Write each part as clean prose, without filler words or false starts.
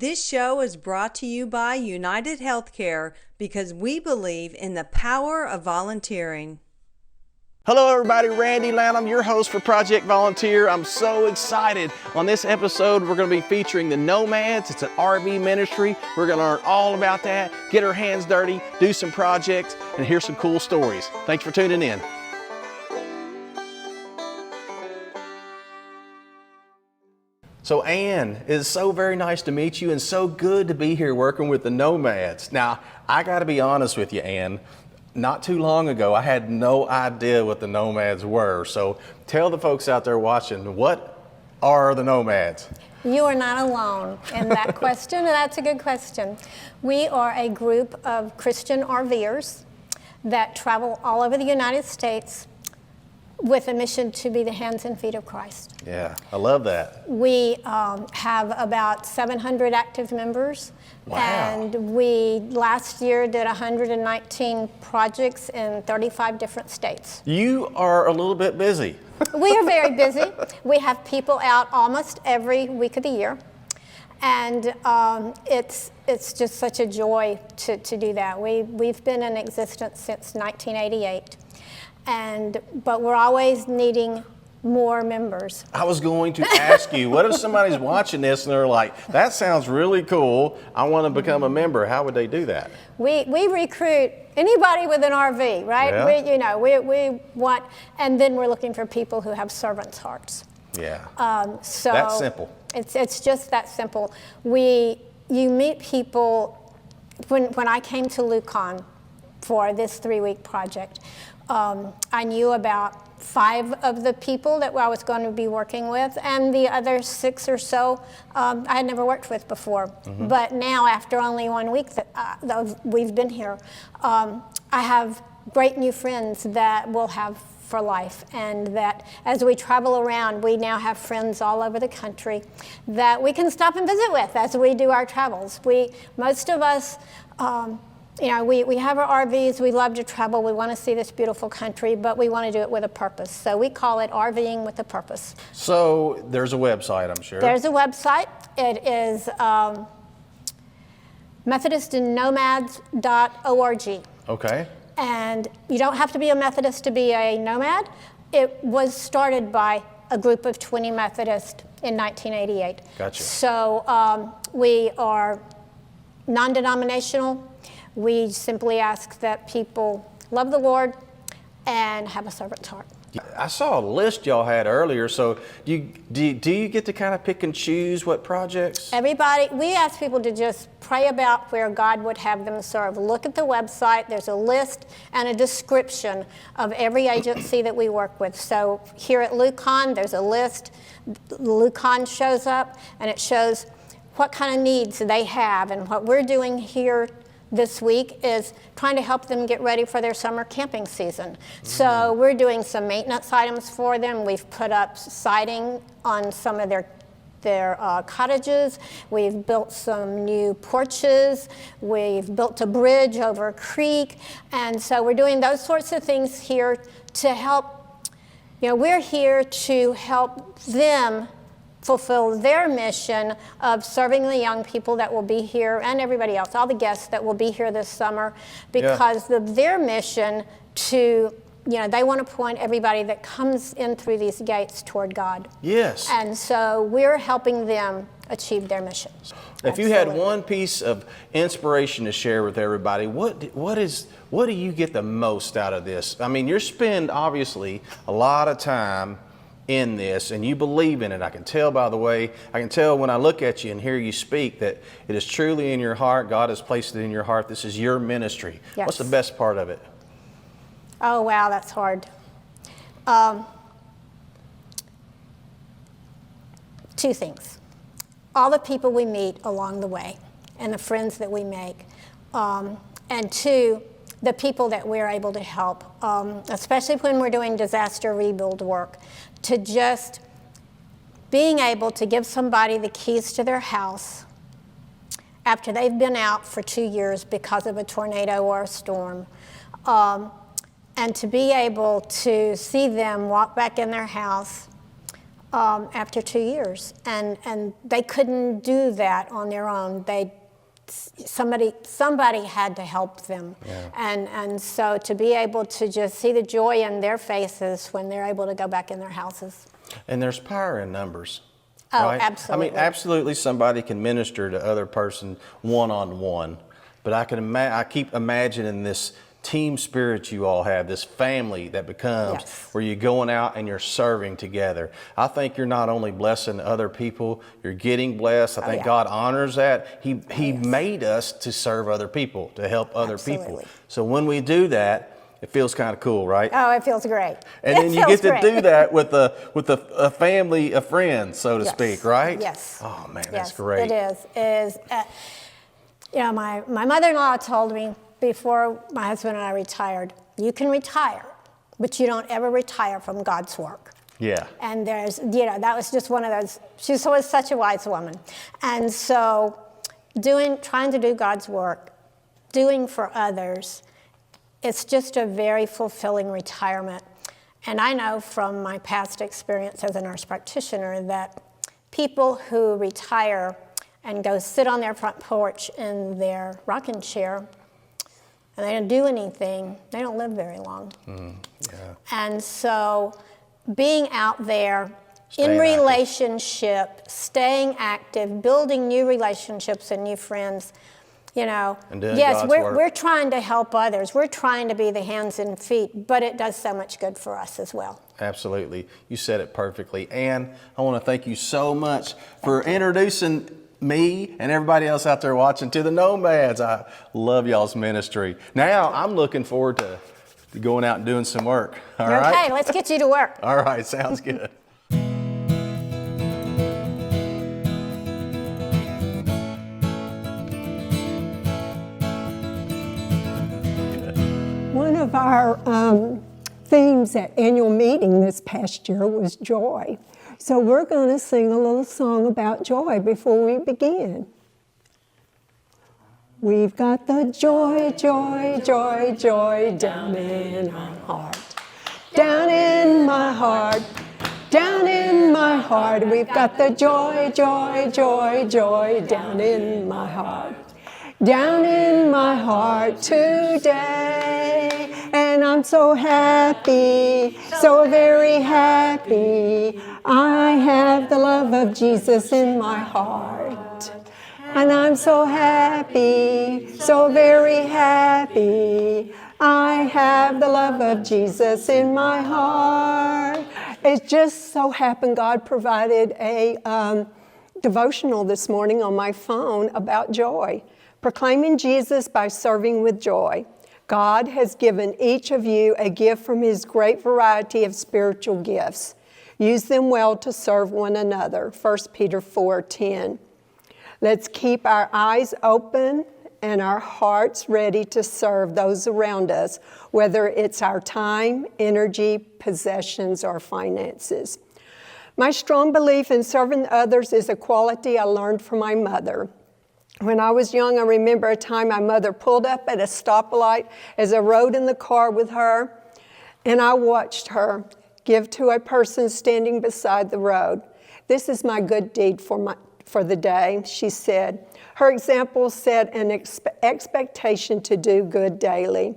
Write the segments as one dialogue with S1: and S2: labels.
S1: This show is brought to you by United Healthcare because we believe in the power of volunteering.
S2: Hello everybody, Randy Lanham, your host for Project Volunteer. I'm so excited. On this episode, we're going to be featuring the Nomads. It's an RV ministry. We're going to learn all about that, get our hands dirty, do some projects, and hear some cool stories. Thanks for tuning in. So Ann, it's so very nice to meet you and so good to be here working with the Nomads. Now, I got to be honest with you, Ann. Not too long ago, I had no idea what the Nomads were. So tell the folks out there watching, what are the Nomads?
S3: You are not alone in that question, and that's a good question. We are a group of Christian RVers that travel all over the United States with a mission to be the hands and feet of Christ.
S2: Yeah, I love that.
S3: We have about 700 active members.
S2: Wow.
S3: And we last year did 119 projects in 35 different states.
S2: You are a little bit busy.
S3: We are very busy. We have people out almost every week of the year. And it's just such a joy to do that. We've been in existence since 1988. But we're always needing more members.
S2: I was going to ask you, what if somebody's watching this and they're like, that sounds really cool, I want to become a member. How would they do that?
S3: We recruit anybody with an RV, right?
S2: Yeah.
S3: We want, and then we're looking for people who have servants' hearts.
S2: Yeah.
S3: So
S2: that's simple.
S3: It's just that simple. You meet people. When I came to Lucan for this 3-week project, I knew about 5 of the people that I was going to be working with, and the other 6 or so I had never worked with before. Mm-hmm. But now, after only 1 week that we've been here, I have great new friends that we'll have for life, and that as we travel around, we now have friends all over the country that we can stop and visit with as we do our travels. Most of us, we have our RVs, we love to travel, we want to see this beautiful country, but we want to do it with a purpose. So we call it RVing with a purpose.
S2: So there's a website, I'm sure.
S3: There's a website. It is methodistandnomads.org.
S2: Okay.
S3: And you don't have to be a Methodist to be a nomad. It was started by a group of 20 Methodists in 1988.
S2: Gotcha.
S3: So we are non-denominational. We simply ask that people love the Lord and have a servant's heart.
S2: I saw a list y'all had earlier, so do you get to kind of pick and choose what projects?
S3: Everybody, we ask people to just pray about where God would have them serve. Look at the website. There's a list and a description of every agency that we work with. So here at Lucan, there's a list. Lucan shows up, and it shows what kind of needs they have, and what we're doing here this week is trying to help them get ready for their summer camping season. So we're doing some maintenance items for them. We've put up siding on some of their cottages. We've built some new porches. We've built a bridge over a creek. And so we're doing those sorts of things here to help. We're here to help them fulfill their mission of serving the young people that will be here, and everybody else, all the guests that will be here this summer, because of their mission to, they want to point everybody that comes in through these gates toward God.
S2: Yes.
S3: And so we're helping them achieve their mission.
S2: If you had one piece of inspiration to share with everybody, what do you get the most out of this? I mean, you spend obviously a lot of time in this, and you believe in it. I can tell by the way, I can tell when I look at you and hear you speak that it is truly in your heart. God has placed it in your heart. This is your ministry.
S3: Yes.
S2: What's the best part of it?
S3: Oh, wow, that's hard. 2 things. All the people we meet along the way and the friends that we make. And 2, the people that we're able to help, especially when we're doing disaster rebuild work, to just being able to give somebody the keys to their house after they've been out for 2 years because of a tornado or a storm, and to be able to see them walk back in their house after 2 years, and they couldn't do that on their own. Somebody had to help them, and so to be able to just see the joy in their faces when they're able to go back in their houses.
S2: And there's power in numbers.
S3: Oh,
S2: right?
S3: absolutely.
S2: I mean, absolutely somebody can minister to other person one-on-one, but I keep imagining this team spirit you all have, this family that becomes where you're going out and you're serving together. I think you're not only blessing other people, you're getting blessed. I think God honors that. He made us to serve other people, to help other people. So when we do that, it feels kind of cool, right?
S3: Oh, it feels great.
S2: And then you get to do that with a family of friends, so to speak, right?
S3: Yes.
S2: Oh man, that's great.
S3: It is. My mother-in-law told me before my husband and I retired, you can retire, but you don't ever retire from God's work.
S2: Yeah.
S3: And there's, that was just one of those. She's always such a wise woman, and so trying to do God's work, doing for others. It's just a very fulfilling retirement. And I know from my past experience as a nurse practitioner that people who retire and go sit on their front porch in their rocking chair and they don't do anything, they don't live very long. And so being out there in relationship, staying active, building new relationships and new friends, yes, we're trying to help others. We're trying to be the hands and feet, but it does so much good for us as well.
S2: Absolutely. You said it perfectly. Ann, I want to thank you so much for introducing me and everybody else out there watching to the Nomads. I love y'all's ministry. Now I'm looking forward to going out and doing some work. All right?
S3: Okay, let's get you to work.
S2: All right, sounds good.
S4: One of our themes at annual meeting this past year was joy. So we're going to sing a little song about joy before we begin. We've got the joy, joy, joy, joy down in our heart. Down in my heart, down in my heart. We've got the joy, joy, joy, joy down in my heart. Down in my heart today, and I'm so happy, so very happy. I have the love of Jesus in my heart, and I'm so happy, so very happy. I have the love of Jesus in my heart. It just so happened God provided a devotional this morning on my phone about joy. Proclaiming Jesus by serving with joy. God has given each of you a gift from His great variety of spiritual gifts. Use them well to serve one another. 1 Peter 4:10. Let's keep our eyes open and our hearts ready to serve those around us, whether it's our time, energy, possessions, or finances. My strong belief in serving others is a quality I learned from my mother. When I was young, I remember a time my mother pulled up at a stoplight as I rode in the car with her, and I watched her give to a person standing beside the road. This is my good deed for the day, she said. Her example set an expectation to do good daily.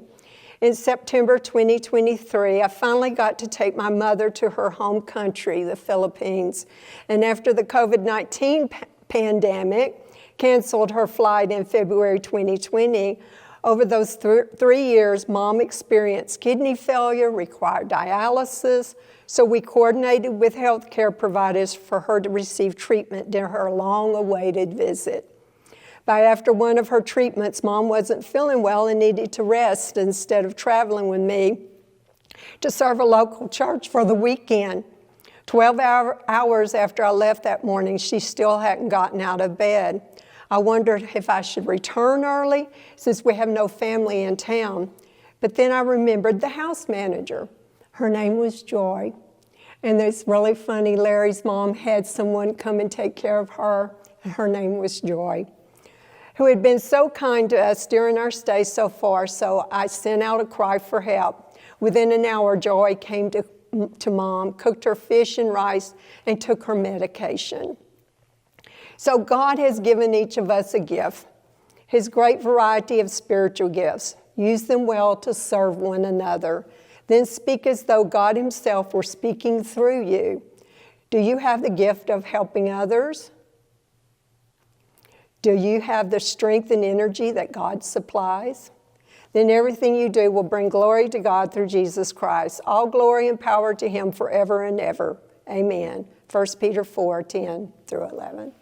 S4: In September 2023, I finally got to take my mother to her home country, the Philippines. And after the COVID-19 pandemic canceled her flight in February 2020, over those 3 years, Mom experienced kidney failure, required dialysis, so we coordinated with healthcare providers for her to receive treatment during her long-awaited visit. By after one of her treatments, Mom wasn't feeling well and needed to rest instead of traveling with me to serve a local church for the weekend. 12 hours after I left that morning, she still hadn't gotten out of bed. I wondered if I should return early since we have no family in town. But then I remembered the house manager. Her name was Joy. And it's really funny, Larry's mom had someone come and take care of her, and her name was Joy, who had been so kind to us during our stay so far, so I sent out a cry for help. Within an hour, Joy came to to Mom, cooked her fish and rice, and took her medication. So God has given each of us a gift, His great variety of spiritual gifts. Use them well to serve one another. Then speak as though God Himself were speaking through you. Do you have the gift of helping others? Do you have the strength and energy that God supplies? Then everything you do will bring glory to God through Jesus Christ. All glory and power to Him forever and ever. Amen. 1 Peter 4:10 through 11.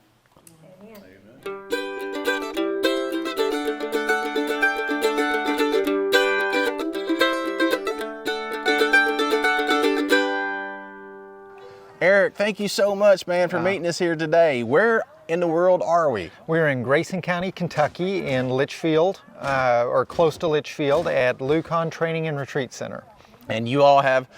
S2: Eric, thank you so much, man, for meeting us here today. Where in the world are we?
S5: We're in Grayson County, Kentucky, in Litchfield, or close to Litchfield, at Lucan Training and Retreat Center.
S2: And you all have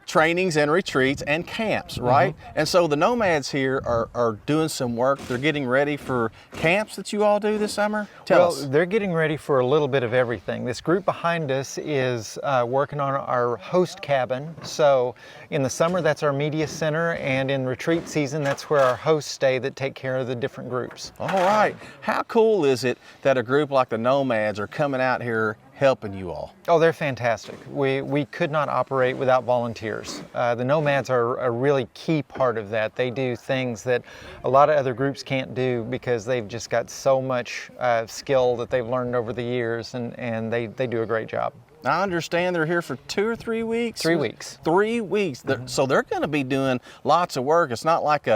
S2: trainings and retreats and camps, right? And so the Nomads here are doing some work. They're getting ready for camps that you all do this summer? Tell us.
S5: They're getting ready for a little bit of everything. This group behind us is working on our host cabin. So in the summer, that's our media center, and in retreat season, that's where our hosts stay that take care of the different groups.
S2: All right. How cool is it that a group like the Nomads are coming out here helping you all?
S5: Oh, they're fantastic. We could not operate without volunteers. The Nomads are a really key part of that. They do things that a lot of other groups can't do because they've just got so much skill that they've learned over the years, and they do a great job.
S2: I understand they're here for 2 or 3 weeks?
S5: 3 weeks.
S2: 3 weeks. So they're going to be doing lots of work. It's not like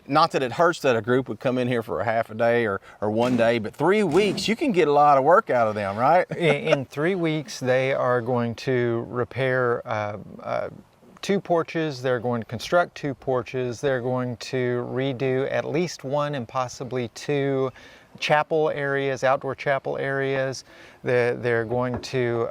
S2: not that it hurts that a group would come in here for a half a day or 1 day, but 3 weeks, you can get a lot of work out of them, right?
S5: In 3 weeks, they are going to repair 2 porches. They're going to construct 2 porches. They're going to redo at least 1 and possibly 2 chapel areas, outdoor chapel areas. They're going to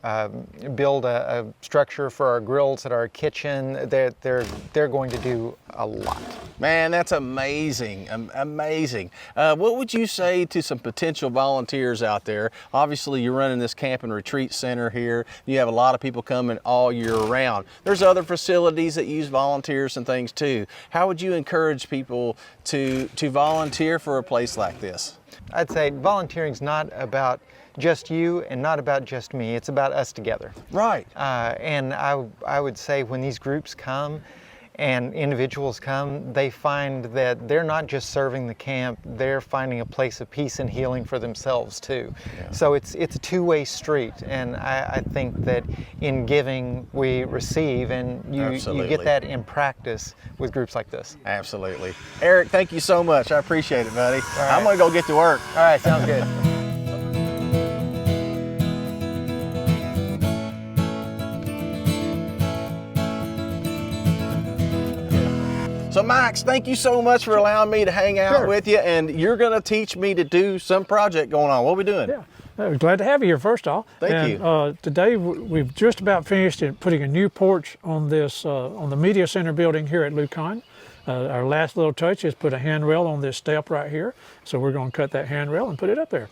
S5: build a structure for our grills at our kitchen. They're going to do a lot.
S2: Man, that's amazing, amazing. What would you say to some potential volunteers out there? Obviously, you're running this camp and retreat center here. You have a lot of people coming all year round. There's other facilities that use volunteers and things too. How would you encourage people to volunteer for a place like this?
S5: I'd say volunteering's not about just you and not about just me. It's about us together.
S2: Right.
S5: And I would say when these groups come and individuals come, they find that they're not just serving the camp, they're finding a place of peace and healing for themselves too. Yeah. So it's a two-way street, and I think that in giving we receive, and you get that in practice with groups like this.
S2: Absolutely. Eric, thank you so much. I appreciate it, buddy.
S5: All right.
S2: I'm gonna go get to work.
S5: All right, sounds good.
S2: So Max, thank you so much for allowing me to hang out with you, and you're going to teach me to do some project going on. What are we doing?
S6: Yeah, glad to have you here first off.
S2: Thank you.
S6: Today we've just about finished putting a new porch on this on the media center building here at Lucan. Our last little touch is put a handrail on this step right here. So we're going to cut that handrail and put it up there.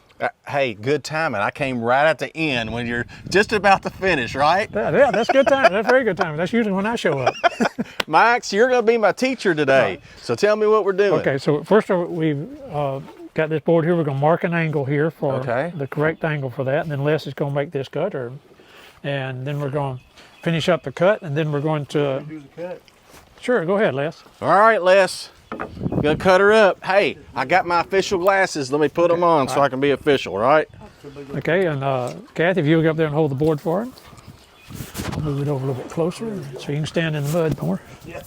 S2: Hey, good timing. I came right at the end when you're just about to finish, right?
S6: Yeah, that's good time. That's very good time. That's usually when I show up.
S2: Max, you're going to be my teacher today. Right. So tell me what we're doing.
S6: Okay, so first we've got this board here. We're going to mark an angle here for the correct angle for that. And then Les is going to make this cut. And then we're going to finish up the cut. And then we're going to do the cut. Sure, go ahead, Les.
S2: All right, Les. Gonna cut her up. Hey, I got my official glasses. Let me put them on so I can be official, right?
S6: Okay, and Kathy, if you'll go up there and hold the board for him. I'll move it over a little bit closer so you can stand in the mud more.
S2: Yeah.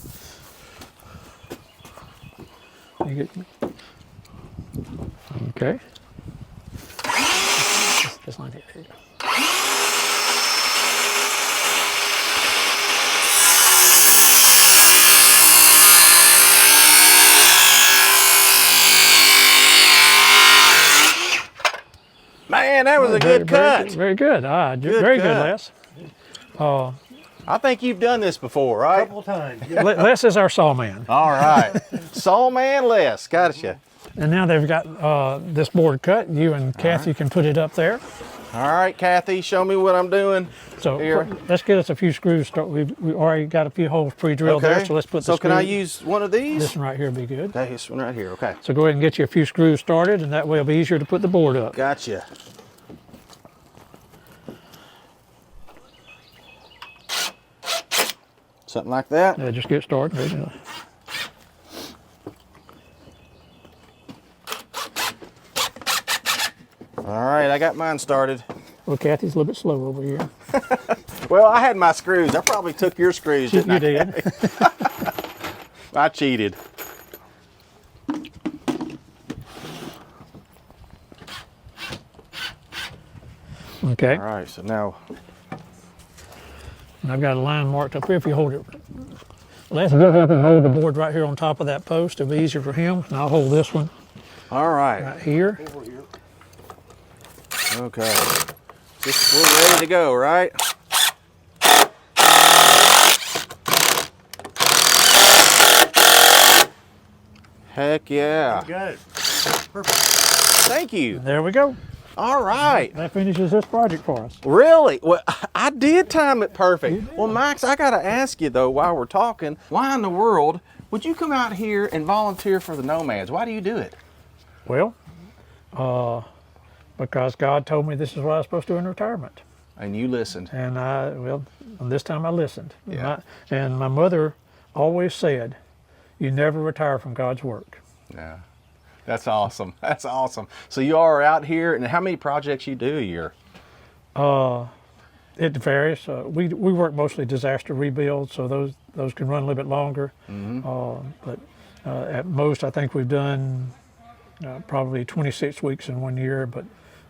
S6: Okay. That's not it. There you go.
S2: Man, that was a good cut.
S6: Very good. Very good, Les.
S2: I think you've done this before, right?
S7: A couple times.
S6: Les is our saw man.
S2: All right. Saw man Les. Gotcha.
S6: And now they've got this board cut. You and Kathy can put it up there.
S2: All right, Kathy, show me what I'm doing.
S6: So
S2: here.
S6: let's get us a few screws. We've already got a few holes pre-drilled there, so let's put the
S2: So
S6: screw.
S2: can I use one of these?
S6: This one right here would be good.
S2: Okay, this one right here, okay.
S6: So go ahead and get you a few screws started, and that way it'll be easier to put the board up.
S2: Gotcha. Something like that?
S6: Yeah, just get started. Ready?
S2: All right, I got mine started.
S6: Well, Kathy's a little bit slow over here.
S2: Well, I had my screws. I probably took your screws, didn't I?
S6: You did.
S2: I cheated.
S6: Okay.
S2: All right, so now.
S6: And I've got a line marked up here. If you hold it, let's go up and hold the board right here on top of that post. It'll be easier for him. And I'll hold this one
S2: All right.
S6: right here.
S2: Okay. We're ready to go, right? Heck yeah.
S7: Got it.
S2: Thank you.
S6: There we go.
S2: All right.
S6: That finishes this project for us.
S2: Really? Well, I did time it perfect. Well, Max, I got to ask you, though, while we're talking, why in the world would you come out here and volunteer for the Nomads? Why do you do it?
S6: Well, because God told me this is what I was supposed to do in retirement.
S2: And you listened.
S6: And this time I listened.
S2: Yeah.
S6: And my mother always said, you never retire from God's work.
S2: Yeah. That's awesome. That's awesome. So you are out here, and how many projects you do a year?
S6: It varies. We work mostly disaster rebuilds, so those can run a little bit longer. But at most, I think we've done probably 26 weeks in 1 year. But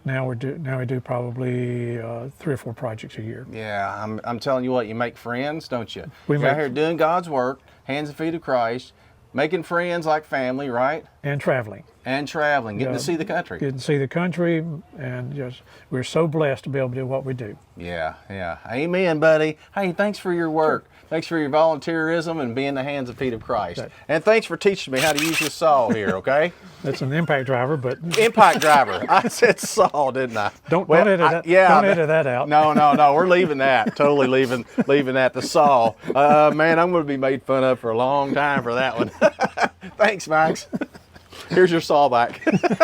S6: now we do probably 3 or 4 projects a year.
S2: Yeah, I'm telling you what, you make friends, don't you?
S6: We
S2: You're out
S6: make-
S2: here doing God's work, hands and feet of Christ, making friends like family, right?
S6: And traveling.
S2: And traveling, getting
S6: Yeah.
S2: to see the country.
S6: Getting to see the country, and just we're so blessed to be able to do what we do.
S2: Yeah, yeah. Amen, buddy. Hey, thanks for your work. Thanks for your volunteerism and being the hands and feet of Christ.
S6: Okay.
S2: And thanks for teaching me how to use this saw here, okay?
S6: That's an impact driver, but
S2: Impact driver. I said saw, didn't I?
S6: don't edit that.
S2: Yeah.
S6: Don't edit that out.
S2: No. We're leaving that. Totally leaving that. The saw. Man, I'm going to be made fun of for a long time for that one. Thanks, Max. Here's your saw back.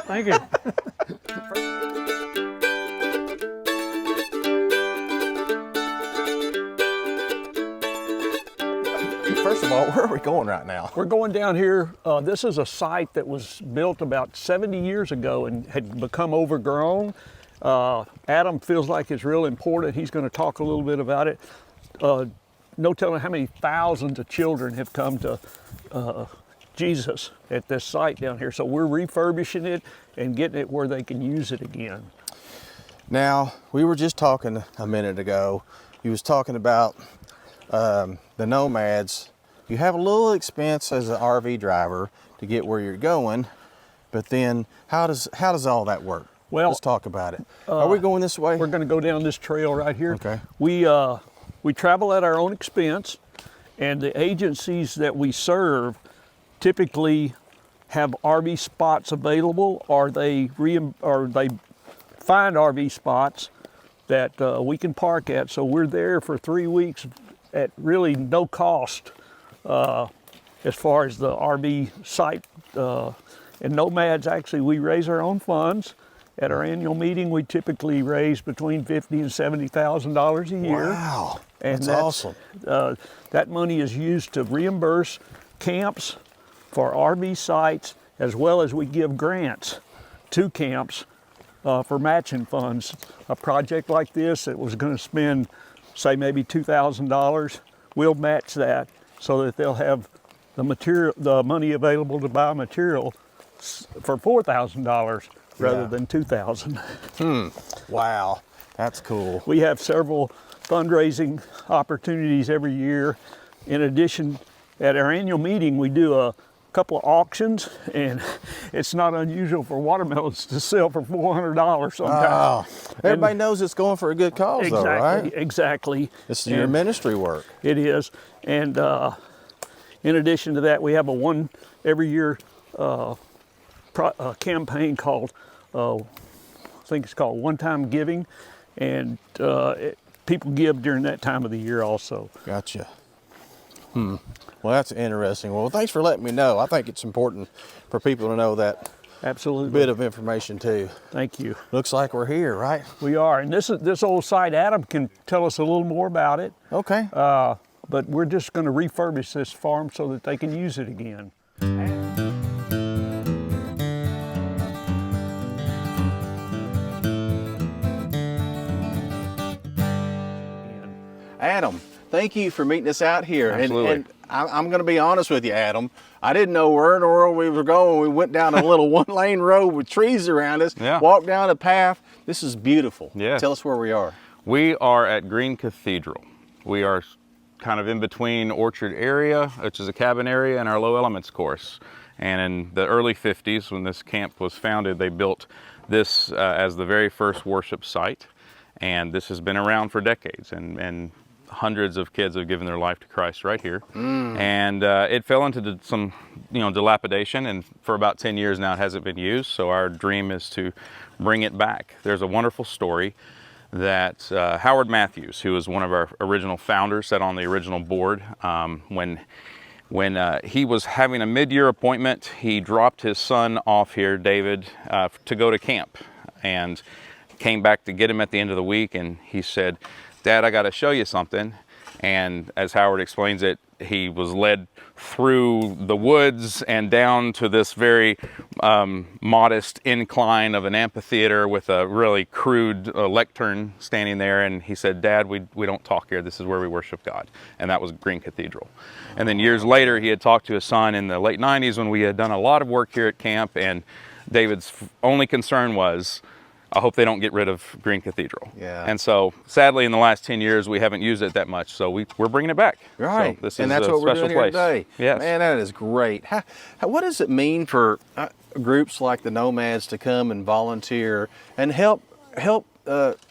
S6: Thank you.
S2: First of all, where are we going right now?
S7: We're going down here. This is a site that was built about 70 years ago and had become overgrown. Adam feels like it's real important. He's going to talk a little bit about it. No telling how many thousands of children have come to Jesus at this site down here. So we're refurbishing it and getting it where they can use it again.
S2: Now, we were just talking a minute ago. He was talking about the Nomads. You have a little expense as an RV driver to get where you're going, but then how does all that work?
S7: Well,
S2: let's talk about it. Are we going this way?
S7: We're going to go down this trail right here.
S2: Okay.
S7: We travel at our own expense, and the agencies that we serve typically have RV spots available, or they find RV spots that we can park at. So we're there for 3 weeks at really no cost as far as the RV site. And Nomads, actually, we raise our own funds. At our annual meeting, we typically raise between $50,000 and $70,000 a year.
S2: Wow,
S7: And
S2: that's awesome.
S7: That money is used to reimburse camps for RV sites, as well as we give grants to camps for matching funds. A project like this that was going to spend, say, maybe $2,000, we'll match that so that they'll have the money available to buy material for $4,000 rather than $2,000.
S2: Wow, that's cool.
S7: We have several fundraising opportunities every year. In addition, at our annual meeting, we do a couple of auctions, and it's not unusual for watermelons to sell for $400 sometimes.
S2: Everybody knows it's going for a good cause,
S7: Exactly,
S2: though, right?
S7: exactly.
S2: It's your ministry work.
S7: It is, and in addition to that, we have a one every year campaign called think it's called one-time giving, and people give during that time of the year also.
S2: Gotcha. Well, that's interesting. Well, thanks for letting me know. I think it's important for people to know that
S7: Absolutely.
S2: bit of information too.
S7: Thank you.
S2: Looks like we're here, right?
S7: We are, and this old site, Adam can tell us a little more about it.
S2: Okay.
S7: But we're just going to refurbish this farm so that they can use it again.
S2: Adam, thank you for meeting us out here.
S8: Absolutely.
S2: And I'm going to be honest with you, Adam. I didn't know where in the world we were going. We went down a little one-lane road with trees around us, walked down a path. This is beautiful.
S8: Yeah.
S2: Tell us where we are.
S8: We are at Green Cathedral. We are kind of in between Orchard area, which is a cabin area, and our low elements course. And in the early 50s, when this camp was founded, they built this as the very first worship site. And this has been around for decades, and hundreds of kids have given their life to Christ right here. And it fell into some, dilapidation, and for about 10 years now it hasn't been used. So our dream is to bring it back. There's a wonderful story that Howard Matthews, who was one of our original founders, sat on the original board. When he was having a mid-year appointment, he dropped his son off here, David, to go to camp, and came back to get him at the end of the week, and he said, "Dad, I got to show you something." And as Howard explains it, he was led through the woods and down to this very modest incline of an amphitheater with a really crude lectern standing there. And he said, "Dad, we don't talk here. This is where we worship God." And that was Green Cathedral. And then years later, he had talked to his son in the late 90s when we had done a lot of work here at camp. And David's only concern was, I hope they don't get rid of Green Cathedral.
S2: Yeah.
S8: And so, sadly, in the last 10 years, we haven't used it that much. So we're bringing it back.
S2: Right.
S8: So this
S2: and
S8: is
S2: that's
S8: a
S2: what we're
S8: special
S2: doing
S8: place.
S2: here today.
S8: Yes.
S2: Man, that is great. What does it mean for groups like the Nomads to come and volunteer and help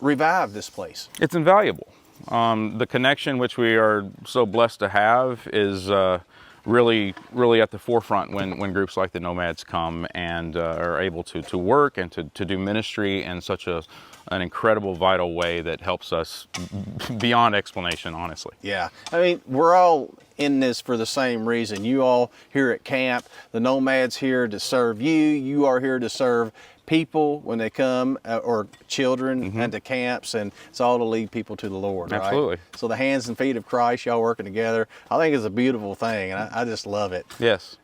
S2: revive this place?
S8: It's invaluable. The connection which we are so blessed to have is really at the forefront when groups like the Nomads come and are able to work and to do ministry in such an incredible, vital way that helps us beyond explanation, honestly.
S2: Yeah, I mean, we're all in this for the same reason. You all here at camp, the Nomads here to serve you. You are here to serve people when they come, or children, and to camps, and it's all to lead people to the Lord.
S8: Absolutely.
S2: Right? So the hands and feet of Christ, y'all working together, I think is a beautiful thing, and I just love it.
S8: Yes.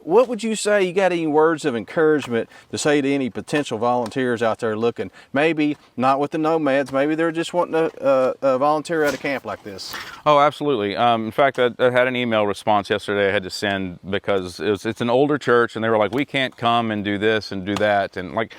S2: What would you say, you got any words of encouragement to say to any potential volunteers out there looking, maybe not with the Nomads, maybe they're just wanting to volunteer at a camp like this?
S8: Oh, absolutely. In fact, I had an email response yesterday I had to send because it's an older church, and they were like, we can't come and do this and do that. And like,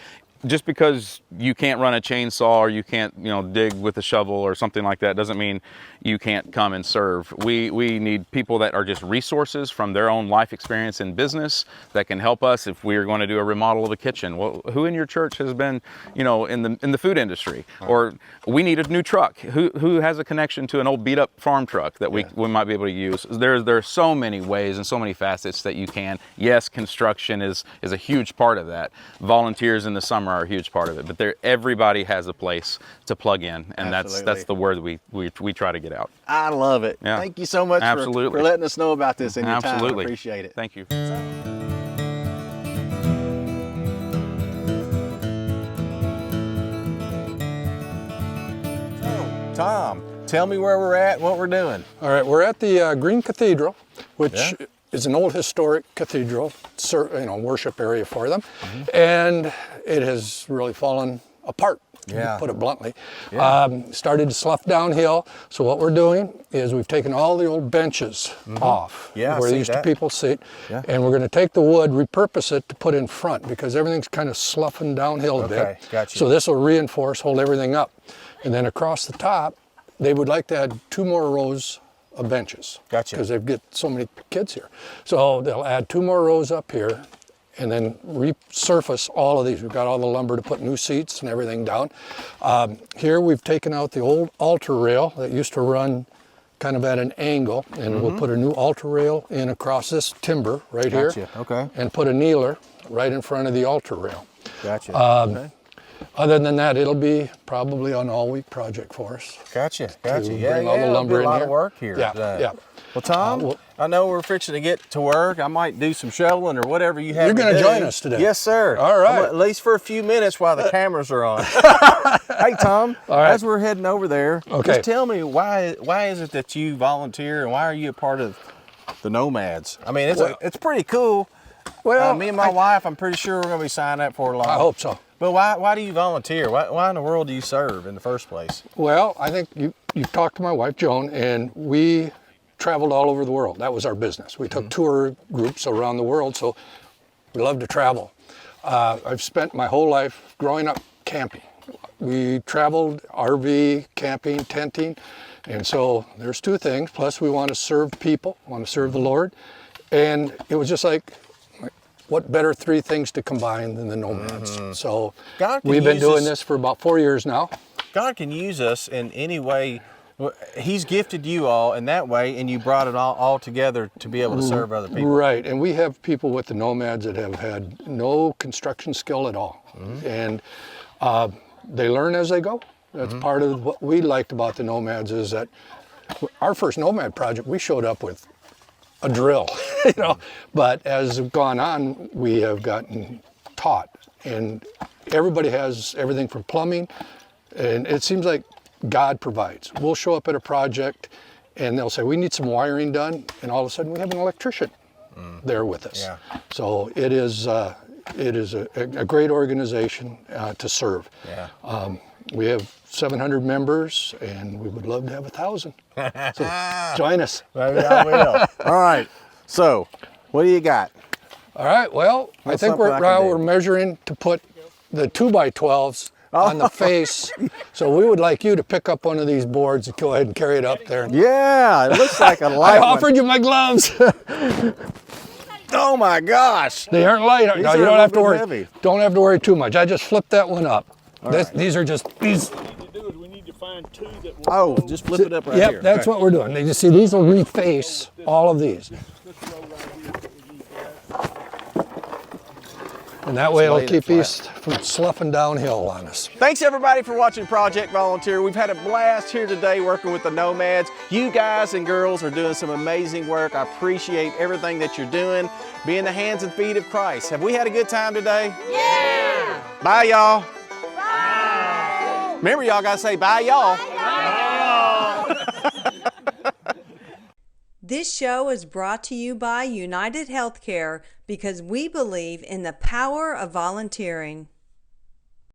S8: just because you can't run a chainsaw or you can't, dig with a shovel or something like that doesn't mean you can't come and serve. We need people that are just resources from their own life experience in business that can help us if we are going to do a remodel of a kitchen. Well, who in your church has been, in the food industry? Or we need a new truck. Who has a connection to an old beat up farm truck that we might be able to use? There are so many ways and so many facets that you can. Yes, construction is a huge part of that. Volunteers in the summer are a huge part of it, but everybody has a place to plug in, and that's the word we try to get out.
S2: I love it.
S8: Yeah.
S2: Thank you so much for letting us know about this in your time. I appreciate it.
S8: Thank you.
S2: So, Tom, tell me where we're at and what we're doing.
S9: All right, we're at the Green Cathedral, which is an old historic cathedral, worship area for them, and it has really fallen apart, to put it bluntly. Started to slough downhill, so what we're doing is we've taken all the old benches off where they used to people sit, and we're going to take the wood, repurpose it to put in front, because everything's kind of sloughing downhill a bit.
S2: Gotcha.
S9: So this will reinforce, hold everything up. And then across the top, they would like to add 2 more rows of benches.
S2: Gotcha.
S9: Because they've got so many kids here. So they'll add 2 more rows up here and then resurface all of these. We've got all the lumber to put new seats and everything down. Here we've taken out the old altar rail that used to run kind of at an angle, and we'll put a new altar rail in across this timber right here.
S2: Okay.
S9: And put a kneeler right in front of the altar rail.
S2: Gotcha.
S9: other than that, it'll be probably an all-week project for us.
S2: Gotcha.
S9: To
S2: Yeah,
S9: bring all the
S2: it'll
S9: lumber
S2: be a
S9: in
S2: lot
S9: here.
S2: of work here.
S9: Yeah.
S2: Well, Tom, I know we're fixing to get to work. I might do some shoveling or whatever you have.
S9: You're
S2: going to
S9: join us today.
S2: Yes, sir.
S9: All right.
S2: At least for a few minutes while the cameras are on. Hey, Tom,
S9: All right.
S2: as we're heading over there,
S9: Okay.
S2: just tell me why is it that you volunteer and why are you a part of the Nomads? I mean, it's pretty cool.
S9: Well,
S2: me and my wife, I'm pretty sure we're going to be signing up for a lot.
S9: I hope so.
S2: But why do you volunteer? Why in the world do you serve in the first place?
S9: Well, I think you've talked to my wife, Joan, and we traveled all over the world. That was our business. We took tour groups around the world, so we love to travel. I've spent my whole life growing up camping. We traveled RV, camping, tenting, and so there's two things. Plus, we want to serve people, want to serve the Lord, and it was just like, what better three things to combine than the Nomads? So we've been doing this for about 4 years now.
S2: God can use us in any way. He's gifted you all in that way, and you brought it all together to be able to serve other people.
S9: Right, and we have people with the Nomads that have had no construction skill at all. And they learn as they go. That's part of what we liked about the Nomads is that our first Nomad project, we showed up with a drill, you know. But as we've gone on, we have gotten taught, and everybody has everything from plumbing, and it seems like God provides. We'll show up at a project, and they'll say, we need some wiring done, and all of a sudden we have an electrician there with us.
S2: Yeah.
S9: So it is a great organization to serve.
S2: Yeah.
S9: We have 700 members, and we would love to have 1,000. So join us.
S2: Maybe I will. All right. So, what do you got?
S9: All right. Well, I think we're measuring to put the 2x12s on the face. So we would like you to pick up one of these boards and go ahead and carry it up there.
S2: Yeah, it looks like a light
S9: I
S2: one.
S9: offered you my gloves.
S2: Oh my gosh.
S9: They aren't light.
S2: These
S9: No,
S2: are
S9: you
S2: a
S9: don't have to
S2: little
S9: worry.
S2: bit heavy.
S9: Don't have to worry too much. I just flipped that one up. These are just these.
S7: What we need to do is we need to find two that will
S2: Oh, just flip it up right here.
S9: Yep, that's what we're doing. You see, these will reface all of these. And that way it'll keep these from sloughing downhill on us.
S2: Thanks everybody for watching Project Volunteer. We've had a blast here today working with the Nomads. You guys and girls are doing some amazing work. I appreciate everything that you're doing. Being the hands and feet of Christ. Have we had a good time today? Yeah! Bye y'all. Bye. Remember y'all gotta say bye y'all.
S1: This show is brought to you by United Healthcare because we believe in the power of volunteering.